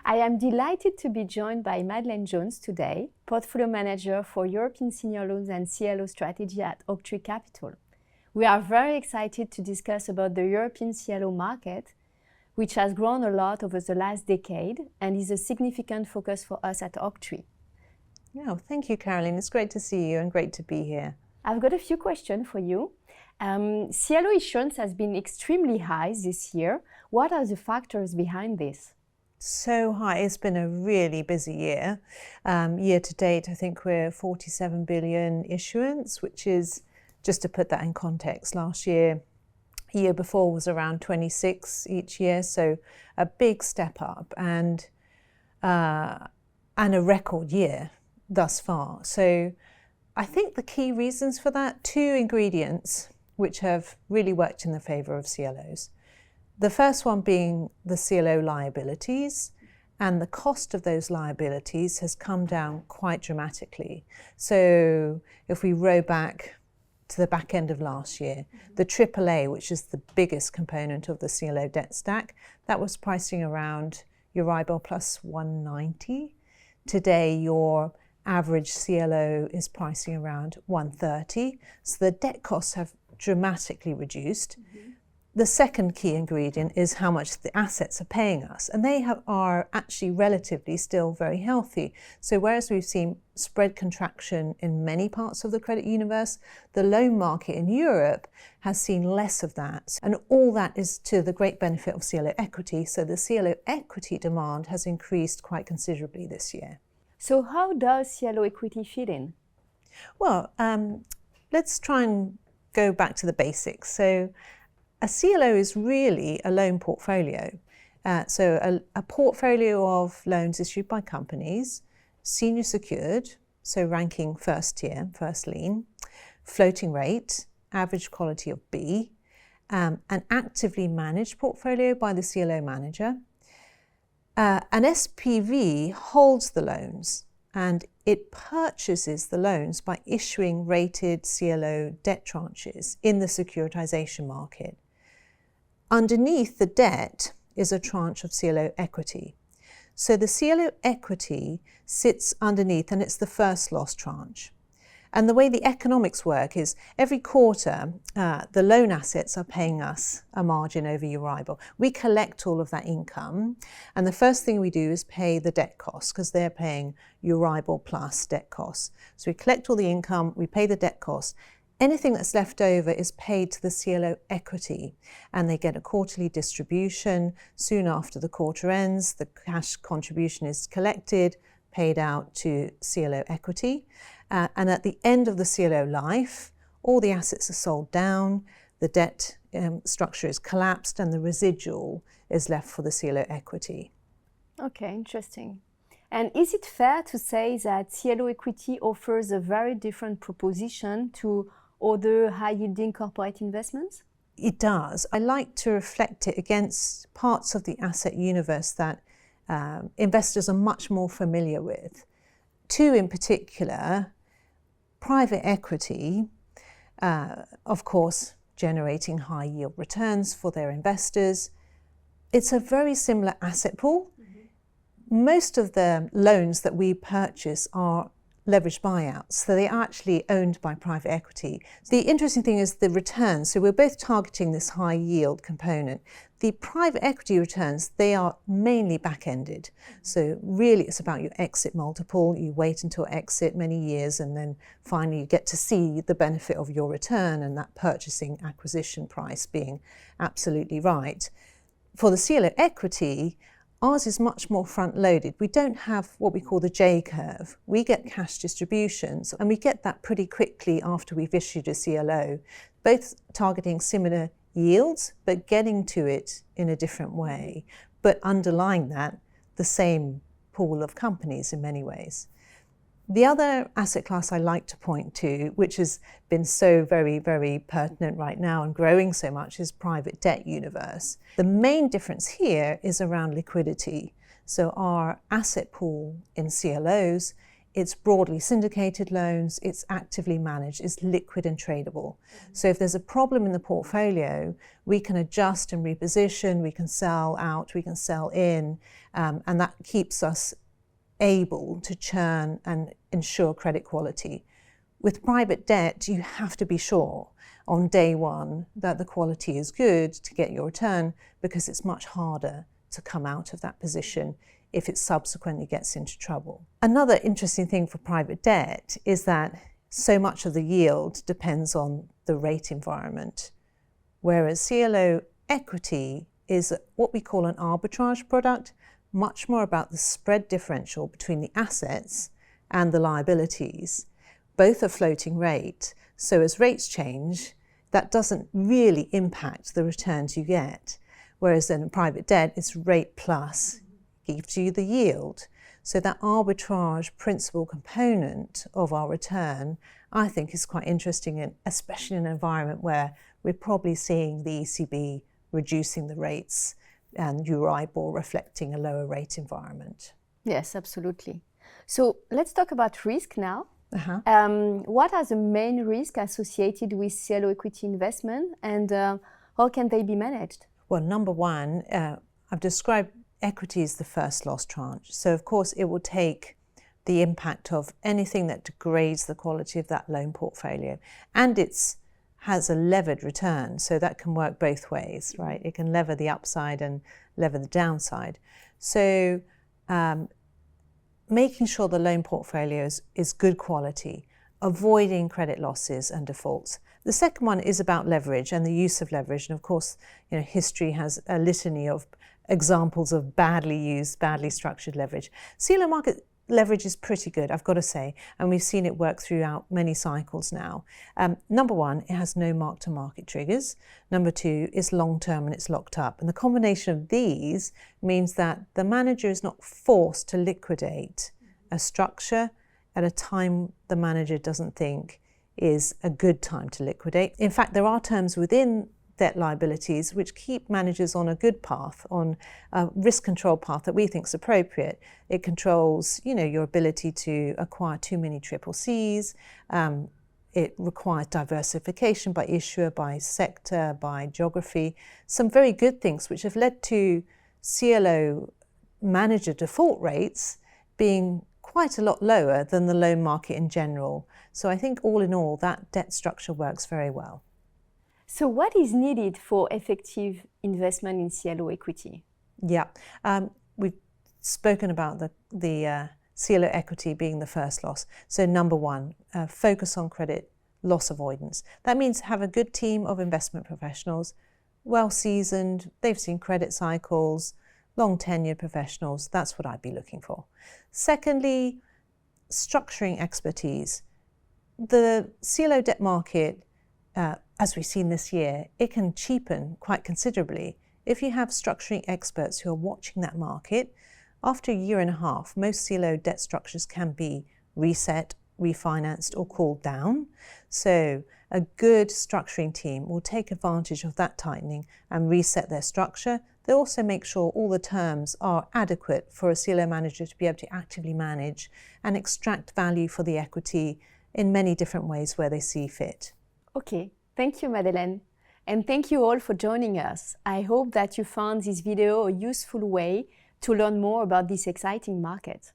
I am delighted to be joined by Madelaine Jones today, Portfolio Manager for European Senior Loans and CLO Strategy at Oaktree Capital. We are very excited to discuss about the European CLO market, which has grown a lot over the last decade and is a significant focus for us at Oaktree. Yeah, thank you, Caroline. It's great to see you and great to be here. I've got a few questions for you. CLO issuance has been extremely high this year. What are the factors behind this? So high. It's been a really busy year. Year to date, I think we're 47 billion issuance, which is, just to put that in context, last year before was around 26 each year. So a big step up and a record year thus far. So I think the key reasons for that, two ingredients which have really worked in the favour of CLOs. The first one being the CLO liabilities, and the cost of those liabilities has come down quite dramatically. So if we row back to the back end of last year, the AAA, which is the biggest component of the CLO debt stack, that was pricing around Euribor plus 190. Today, your average CLO is pricing around 130. So the debt costs have dramatically reduced. The second key ingredient is how much the assets are paying us, and they are actually relatively still very healthy. So whereas we've seen spread contraction in many parts of the credit universe, the loan market in Europe has seen less of that. And all that is to the great benefit of CLO equity. So the CLO equity demand has increased quite considerably this year. So how does CLO equity fit in? Well, let's try and go back to the basics. So a CLO is really a loan portfolio. So a portfolio of loans issued by companies, senior secured, so ranking first tier, first lien, floating rate, average quality of B, an actively managed portfolio by the CLO manager. An SPV holds the loans and it purchases the loans by issuing rated CLO debt tranches in the securitization market. Underneath the debt is a tranche of CLO equity. So the CLO equity sits underneath and it's the first loss tranche. And the way the economics work is every quarter, the loan assets are paying us a margin over Euribor. We collect all of that income. And the first thing we do is pay the debt costs because they're paying Euribor plus debt costs. So we collect all the income, we pay the debt costs. Anything that's left over is paid to the CLO equity, and they get a quarterly distribution. Soon after the quarter ends, the cash contribution is collected, paid out to CLO equity. And at the end of the CLO life, all the assets are sold down, the debt structure is collapsed, and the residual is left for the CLO equity. Okay, interesting. And is it fair to say that CLO equity offers a very different proposition to other high-yielding corporate investments? It does. I like to reflect it against parts of the asset universe that investors are much more familiar with. Two in particular, private equity, of course, generating high yield returns for their investors. It's a very similar asset pool. Most of the loans that we purchase are leveraged buyouts, so they are actually owned by private equity. The interesting thing is the returns. So we're both targeting this high yield component. The private equity returns, they are mainly back-ended. So really it's about your exit multiple. You wait until exit many years and then finally you get to see the benefit of your return and that purchasing acquisition price being absolutely right. For the CLO equity, ours is much more front-loaded. We don't have what we call the J-curve. We get cash distributions, and we get that pretty quickly after we've issued a CLO, both targeting similar yields, but getting to it in a different way, but underlying that, the same pool of companies in many ways. The other asset class I like to point to, which has been so very, very pertinent right now and growing so much, is private debt universe. The main difference here is around liquidity. So our asset pool in CLOs it's broadly syndicated loans, it's actively managed, it's liquid and tradable. So if there's a problem in the portfolio, we can adjust and reposition, we can sell out, we can sell in, and that keeps us able to churn and ensure credit quality. With private debt, you have to be sure on day one that the quality is good to get your return, because it's much harder to come out of that position if it subsequently gets into trouble. Another interesting thing for private debt is that so much of the yield depends on the rate environment, whereas CLO equity is what we call an arbitrage product, much more about the spread differential between the assets and the liabilities. Both are floating rate, so as rates change, that doesn't really impact the returns you get, whereas in private debt, it's rate plus, gives you the yield. So that arbitrage principal component of our return, I think, is quite interesting, especially in an environment where we're probably seeing the ECB reducing the rates and Euribor reflecting a lower rate environment. Yes, absolutely. So let's talk about risk now. What are the main risks associated with CLO equity investment, and how can they be managed? Well, number one, I've described equity is the first loss tranche. So, of course, it will take the impact of anything that degrades the quality of that loan portfolio. And it has a levered return, so that can work both ways, right? It can lever the upside and lever the downside. So, making sure the loan portfolio is good quality, avoiding credit losses and defaults. The second one is about leverage and the use of leverage. And of course, history has a litany of examples of badly used, badly structured leverage. CLO market leverage is pretty good, I've got to say, and we've seen it work throughout many cycles now. Number one, it has no mark-to-market triggers. Number two, it's long-term and it's locked up. And the combination of these means that the manager is not forced to liquidate a structure at a time the manager doesn't think is a good time to liquidate. In fact, there are terms within debt liabilities which keep managers on a good path, on a risk control path that we think is appropriate. It controls, your ability to acquire too many CCCs. It requires diversification by issuer, by sector, by geography. Some very good things which have led to CLO manager default rates being quite a lot lower than the loan market in general. So I think all in all, that debt structure works very well. So what is needed for effective investment in CLO equity? Yeah, we've spoken about the CLO equity being the first loss. So number one, focus on credit loss avoidance. That means have a good team of investment professionals, well seasoned, they've seen credit cycles, long tenured professionals. That's what I'd be looking for. Secondly, structuring expertise. The CLO debt market, as we've seen this year, it can cheapen quite considerably. If you have structuring experts who are watching that market, after a year and a half, most CLO debt structures can be reset, refinanced, or called down. So a good structuring team will take advantage of that tightening and reset their structure. They'll also make sure all the terms are adequate for a CLO manager to be able to actively manage and extract value for the equity in many different ways where they see fit. Okay, thank you, Madelaine. And thank you all for joining us. I hope that you found this video a useful way to learn more about this exciting market.